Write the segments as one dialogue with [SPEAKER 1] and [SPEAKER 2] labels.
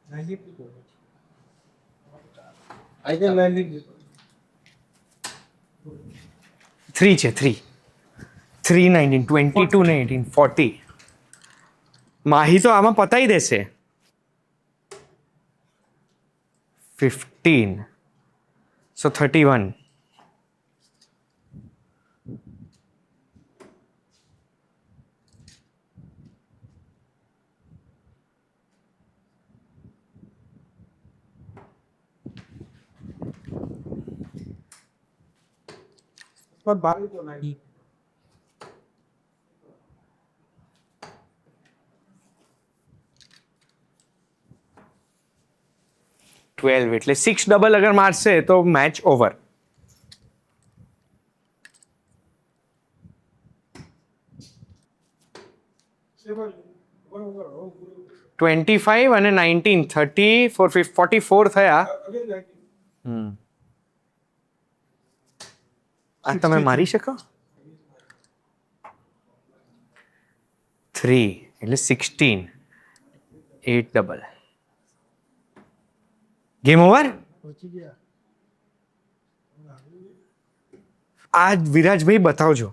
[SPEAKER 1] 3 છે 3 19 22 ને 18 40 માહી તો આમાં પતાઈ દેશે 15 so 31
[SPEAKER 2] पर बारी तो नहीं
[SPEAKER 1] 12 એટલે 6 ડબલ અગર મારશે તો મેચ ઓવર 25 અને 19 30 44 થયા આ તમે મારી શકો 3 એટલે 16 8 ડબલ ગેમ ઓવર આ વિરાજભાઈ બતાવજો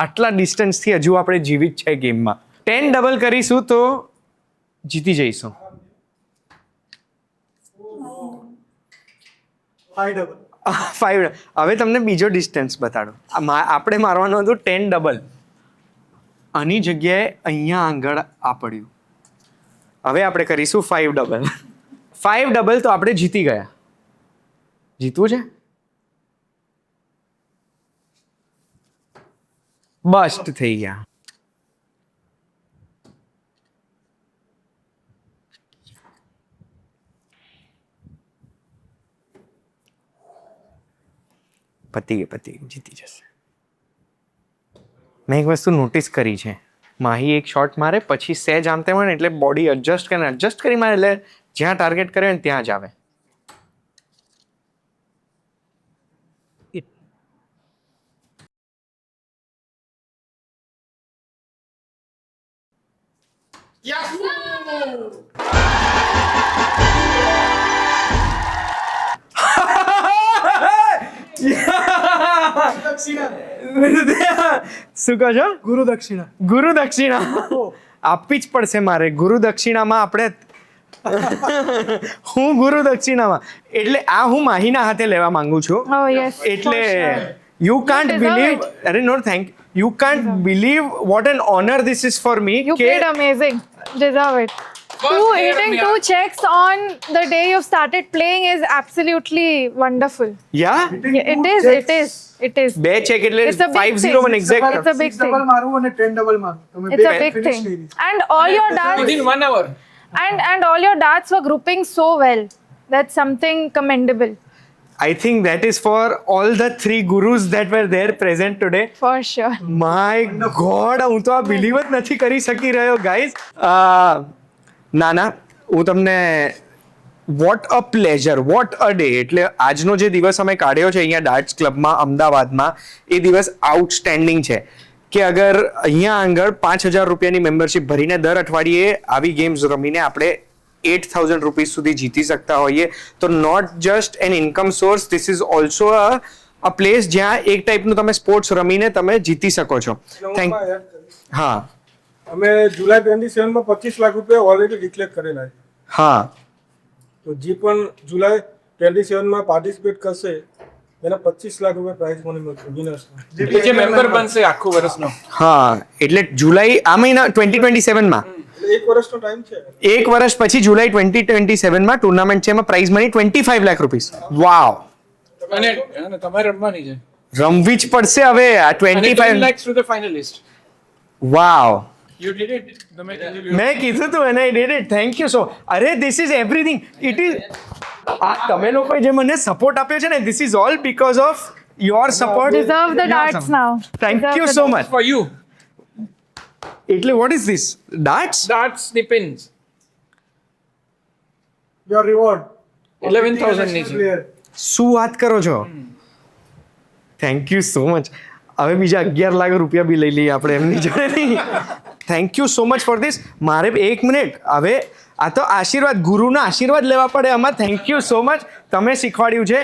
[SPEAKER 1] આટલા ડિસ્ટન્સથી હજુ આપણે જીવિત છે ગેમમાં 10 ડબલ કરીશું તો જીતી જઈશું 5 હવે તમને બીજો ડિસ્ટન્સ બતાડો આપણે મારવાનું હતું 10 ડબલ આની જગ્યાએ અહીંયા આગળ આ પડ્યું હવે આપણે કરીશું 5 ડબલ 5 ડબલ તો આપણે જીતી ગયા જીતવું છે બસ્ટ થઈ ગયા પતી જીતી જશે મેં એક વસ્તુ નોટિસ કરી છે માહી એક શોટ મારે પછી સહેજ આમ તેમ હોય ને એટલે બોડી એડજસ્ટ કરી મારે એટલે જ્યાં ટાર્ગેટ કરે ને ત્યાં જ આવે શું કહો છો
[SPEAKER 2] गुरु दक्षिणा
[SPEAKER 1] ગુરુ દક્ષિણા આપવી જ પડશે મારે ગુરુ દક્ષિણામાં આપણે હું ગુરુ દક્ષિણામાં એટલે આ હું માહીના હાથે લેવા માંગુ છું
[SPEAKER 3] Oh, yes,
[SPEAKER 1] એટલે
[SPEAKER 3] for sure.
[SPEAKER 1] You can't
[SPEAKER 3] deserve
[SPEAKER 1] believe
[SPEAKER 3] it.
[SPEAKER 1] અરે no thank you can't believe what an honour this is for me
[SPEAKER 3] You played amazing. Deserve it. Hitting 2 checks on the day you started playing is absolutely wonderful.
[SPEAKER 1] Yeah
[SPEAKER 3] Yeah, it is.
[SPEAKER 1] બે check એટલે
[SPEAKER 3] It's a big
[SPEAKER 1] 5-0
[SPEAKER 3] thing.
[SPEAKER 1] Exact
[SPEAKER 3] It's a big thing.
[SPEAKER 2] Double मारू અને 10 double मारू તમે
[SPEAKER 3] It's a big thing. And all your darts
[SPEAKER 4] within 1 hour.
[SPEAKER 3] and all your darts were grouping so well. That's something commendable.
[SPEAKER 1] I think that is for all the 3 gurus that were there present today.
[SPEAKER 3] For sure.
[SPEAKER 1] My God હું તો આ believe જ નથી કરી શકી રહ્યો guys ના હું તમને what a pleasure what a day એટલે આજનો જે દિવસ અમે કાઢ્યો છે અહીંયા ડાર્ટ્સ ક્લબમાં અમદાવાદમાં એ દિવસ આઉટસ્ટેન્ડિંગ છે કે અગર અહીંયા આગળ 5,000 રૂપિયાની મેમ્બરશિપ ભરીને દર અઠવાડિયે આવી ગેમ્સ રમીને આપણે 8,000 રૂપીસ સુધી જીતી શકતા હોઈએ તો not just an income source this is also a place જ્યાં એક ટાઈપનું તમે સ્પોર્ટ્સ રમીને તમે જીતી શકો છો હા
[SPEAKER 2] અમે જુલાઈ 27 માં 25 લાખ રૂપિયા ઓલરેડી ડિક્લેર કરેલા છે
[SPEAKER 1] હા
[SPEAKER 2] તો જે પણ જુલાઈ 27 માં પાર્ટિસિપેટ કરશે એના 25 લાખ રૂપિયા પ્રાઇઝ મની મળશે વિનર્સને
[SPEAKER 4] એટલે જે મેમ્બર બનશે આખું વર્ષનો
[SPEAKER 1] હા એટલે જુલાઈ આ મહિના 2027 માં
[SPEAKER 2] એટલે 1 વર્ષનો ટાઈમ છે
[SPEAKER 1] એક વર્ષ પછી જુલાઈ 2027 માં ટુર્નામેન્ટ છે એમાં પ્રાઇઝ મની 25 લાખ રૂપીસ વાવ
[SPEAKER 4] અને તમારે રમવાની છે
[SPEAKER 1] રમવી જ પડશે હવે આ
[SPEAKER 4] 10
[SPEAKER 1] 25
[SPEAKER 4] lakhs to the finalist.
[SPEAKER 1] Vav
[SPEAKER 4] You did it.
[SPEAKER 1] મેં કીધું તું અને I did it thank you so અરે this is everything it is આ તમે લોકોએ જે મને સપોર્ટ આપ્યો છે ને this is all because of your support
[SPEAKER 3] Deserve the darts now.
[SPEAKER 1] Thank
[SPEAKER 4] Deserve
[SPEAKER 1] you
[SPEAKER 4] the
[SPEAKER 1] so
[SPEAKER 4] darts
[SPEAKER 1] much
[SPEAKER 4] for you.
[SPEAKER 1] એટલે what is this darts
[SPEAKER 4] Darts the pins.
[SPEAKER 2] Your reward
[SPEAKER 4] 11,000 ની છે.
[SPEAKER 1] શું વાત કરો છો થેન્ક યુ સો મચ હવે બીજા 11 લાખ રૂપિયા બી લઈ લઈએ આપણે એમની જોડે નહીં thank you so much for this. મારે 1 મિનિટ હવે આ તો આશીર્વાદ, ગુરુના આશીર્વાદ લેવા પડે આમાં. થેન્ક યુ સો મચ, તમે શીખવાડ્યું છે.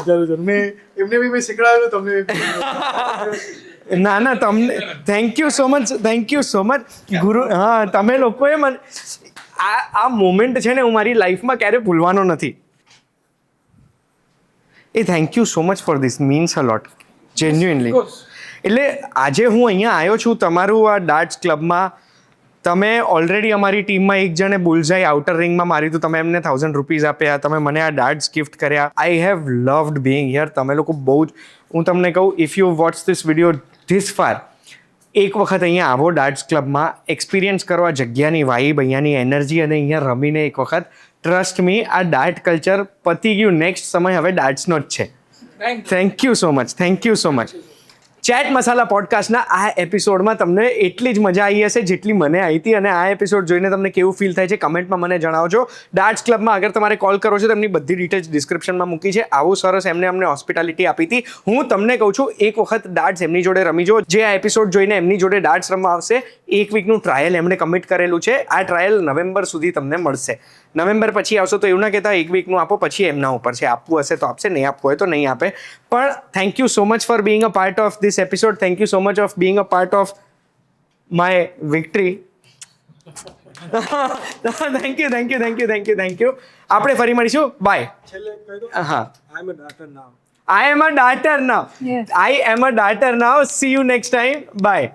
[SPEAKER 2] જરૂર મેં એમને બી મેં શીખડાવેલું તમને.
[SPEAKER 1] ના તમને થેન્ક યુ સો મચ ગુરુ. હા, તમે લોકોએ મને આ મોમેન્ટ છે ને હું મારી લાઈફમાં ક્યારે ભૂલવાનો નથી. એ thank you so much for this, means a lot, genuinely. એટલે આજે હું અહીંયા આવ્યો છું તમારું આ ડાર્ટ્સ ક્લબમાં. તમે ઓલરેડી અમારી ટીમમાં એક જણે બુલઝાઈ આઉટર રિંગમાં માર્યું હતું, તમે એમને 1000 રૂપીઝ આપ્યા, તમે મને આ ડાર્ટ્સ ગિફ્ટ કર્યા. I have loved Bing here. તમે લોકો બહુ જ, હું તમને કહું, if you watch this video this far, એક વખત અહીંયા આવો ડાર્ટ્સ ક્લબમાં, એક્સપિરિયન્સ કરો આ જગ્યાની વાઇબ, અહીંયાની એનર્જી, અને અહીંયા રમીને એક વખત. ટ્રસ્ટ મી, આ ડાર્ટ કલ્ચર પતી ગયું. નેક્સ્ટ સમય હવે ડાર્ટ્સનો જ છે. Thank you so much. Chat masala પોડકાસ્ટના આ એપિસોડમાં તમને એટલી જ મજા આવી હશે જેટલી મને આવી હતી. અને આ એપિસોડ જોઈને તમને કેવું ફીલ થાય છે કમેન્ટમાં મને જણાવજો. ડાર્ટ્સ ક્લબમાં અગર તમારે કોલ કરો છો તો એમની બધી ડિટેલ્સ ડિસ્ક્રિપ્શનમાં મૂકી છે. આવું સરસ એમને અમને હોસ્પિટાલિટી આપી હતી. હું તમને કહું છું, એક વખત ડાર્ટ્સ એમની જોડે રમી જો. જે આ એપિસોડ જોઈને એમની જોડે ડાર્ટ્સ રમવા આવશે, 1 વીકનું ટ્રાયલ એમણે કમિટ કરેલું છે. આ ટ્રાયલ નવેમ્બર સુધી તમને મળશે. નવેમ્બર પછી આવશો તો એવું ના કહેતા 1 વીકનું આપો, પછી એમના ઉપર છે. આપવું હશે તો આપશે, નહીં આપવું હોય તો નહીં આપે. પણ thank you so much four being a part of this episode. Thank you so much of being a part of my victory. Thank you. આપણે ફરી મળીશું. બાય.
[SPEAKER 2] છેલ્લે કહી દો.
[SPEAKER 1] હા,
[SPEAKER 2] આઈ એમ અ ડાટર નાઉ.
[SPEAKER 1] I am a darter now.
[SPEAKER 3] Yes.
[SPEAKER 1] I am a darter now. See you next time. Bye.